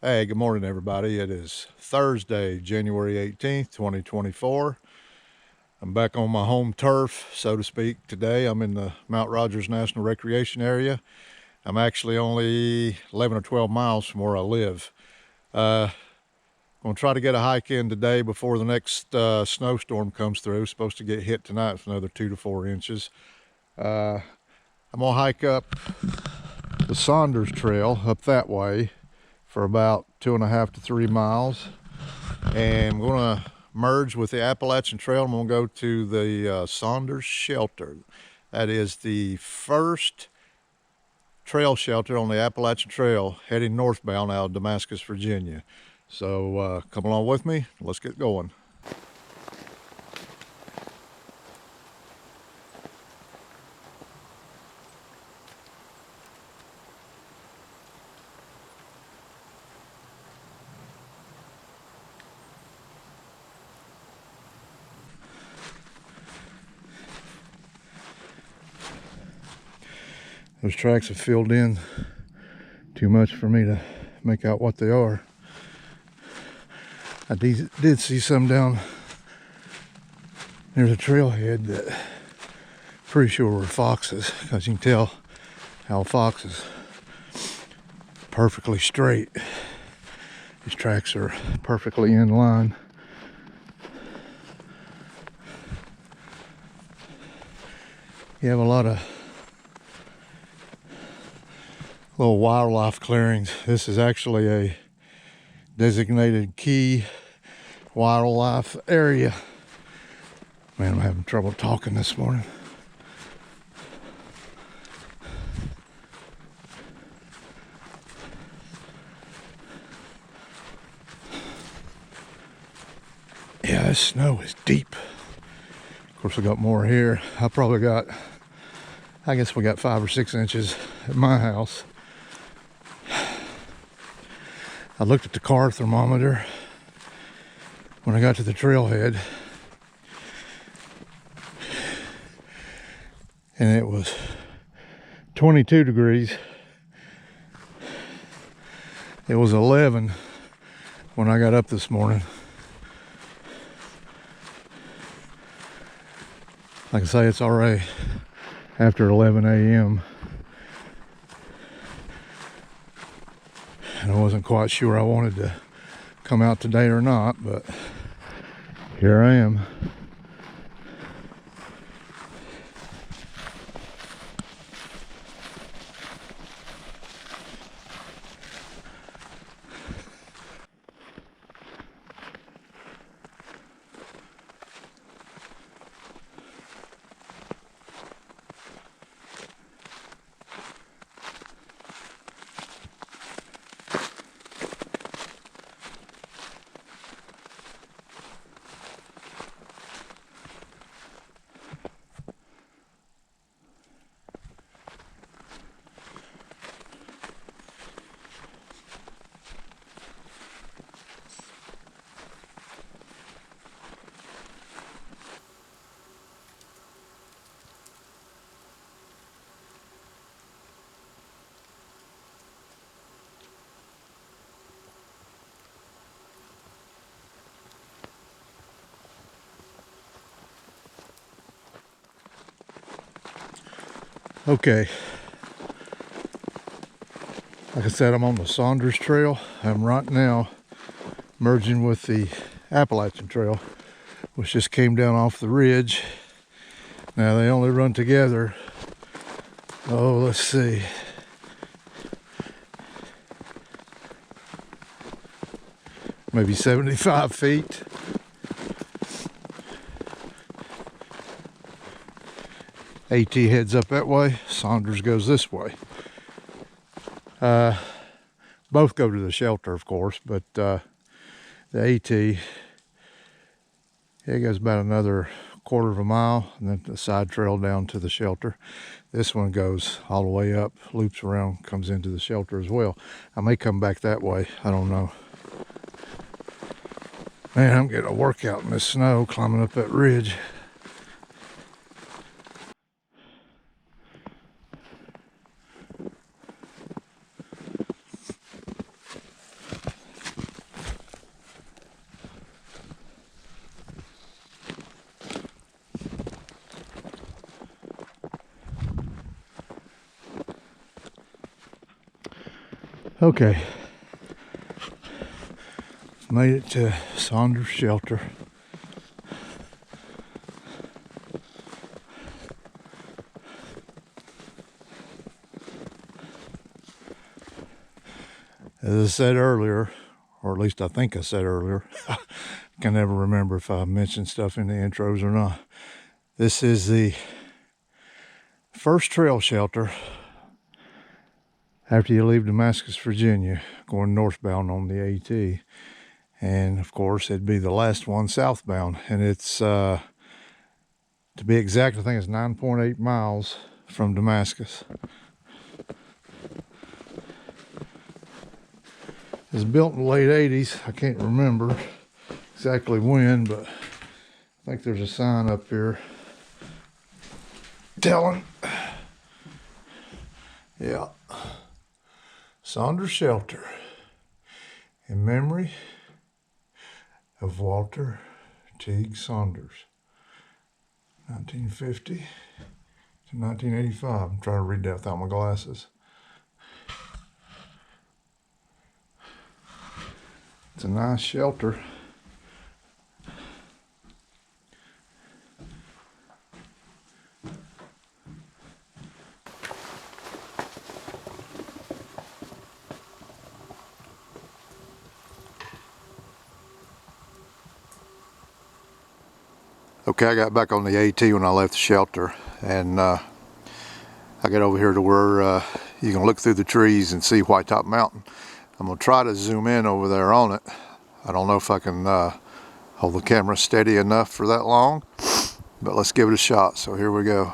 Hey, good morning, everybody. It is Thursday, January 18th, 2024. I'm back on my home turf, so to speak, today. I'm in the Mount Rogers National Recreation Area. I'm actually only 11 or 12 miles from where I live. I'm going to try to get a hike in today before the next snowstorm comes through. It's supposed to get hit tonight with another 2 to 4 inches. I'm going to hike up the Saunders Trail up that way for about 2.5 to 3 miles, and I'm going to merge with the Appalachian Trail. I'm going to go to the Saunders Shelter. That is the first trail shelter on the Appalachian Trail heading northbound out of Damascus, Virginia. So come along with me. Let's get going. Those tracks have filled in too much for me to make out what they are. I did see some down near the trailhead that pretty sure were foxes, because you can tell how a fox is perfectly straight. These tracks are perfectly in line. You have a lot of little wildlife clearings. This is actually a designated key wildlife area. Man, I'm having trouble talking this morning. Yeah, this snow is deep. Of course, we got more here. I guess we got 5 or 6 inches at my house. I looked at the car thermometer when I got to the trailhead, and it was 22 degrees. It was 11 when I got up this morning. Like I say, it's already after 11 a.m. and I wasn't quite sure I wanted to come out today or not, but here I am. Okay, like I said, I'm on the Saunders Trail. I'm right now merging with the Appalachian Trail, which just came down off the ridge. Now they only run together, oh, let's see, maybe 75 feet. AT heads up that way, Saunders goes this way. Both go to the shelter, of course, but the AT, it goes about another quarter of a mile, and then the side trail down to the shelter. This one goes all the way up, loops around, comes into the shelter as well. I may come back that way, I don't know. Man, I'm getting a workout in this snow climbing up that ridge. Okay, made it to Saunders Shelter. As I said earlier, or at least I think I said earlier, I can never remember if I mentioned stuff in the intros or not. This is the first trail shelter after you leave Damascus, Virginia, going northbound on the AT. And of course, it'd be the last one southbound. And it's, to be exact, I think it's 9.8 miles from Damascus. It was built in the late 80s. I can't remember exactly when, but I think there's a sign up here telling. Yeah. Saunders Shelter, in memory of Walter Teague Saunders, 1950 to 1985. I'm trying to read that without my glasses. It's a nice shelter. Okay, I got back on the AT when I left the shelter, and I got over here to where you can look through the trees and see White Top Mountain. I'm going to try to zoom in over there on it. I don't know if I can hold the camera steady enough for that long, but let's give it a shot. So here we go.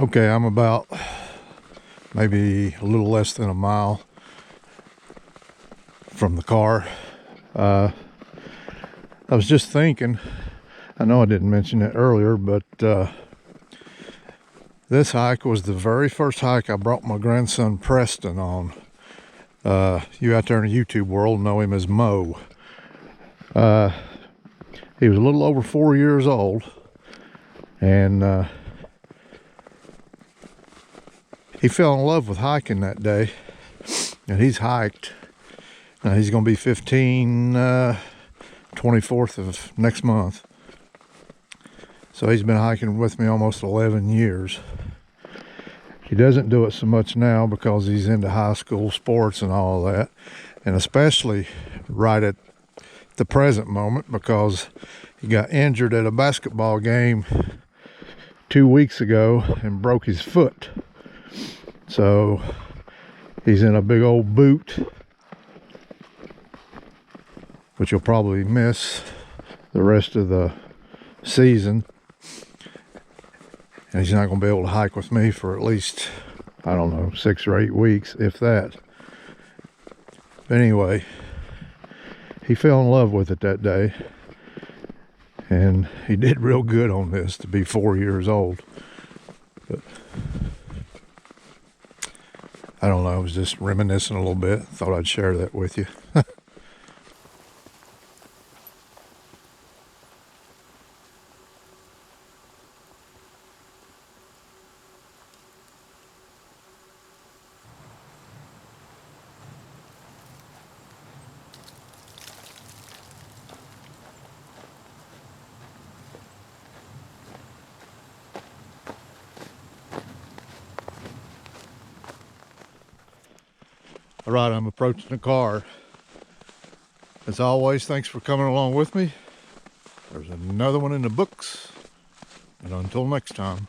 Okay, I'm about maybe a little less than a mile from the car. I was just thinking, I know I didn't mention it earlier, but this hike was the very first hike I brought my grandson Preston on. You out there in the YouTube world know him as Mo. He was a little over 4 years old, and he fell in love with hiking that day, and he's hiked. He's going to be 15, 24th of next month. So he's been hiking with me almost 11 years. He doesn't do it so much now because he's into high school sports and all that, and especially right at the present moment because he got injured at a basketball game 2 weeks ago and broke his foot. So he's in a big old boot, which you'll probably miss the rest of the season. And he's not going to be able to hike with me for at least, I don't know, 6 or 8 weeks, if that. But anyway, he fell in love with it that day. And he did real good on this to be 4 years old. But I don't know, I was just reminiscing a little bit. Thought I'd share that with you. All right, I'm approaching the car. As always, thanks for coming along with me. There's another one in the books. And until next time.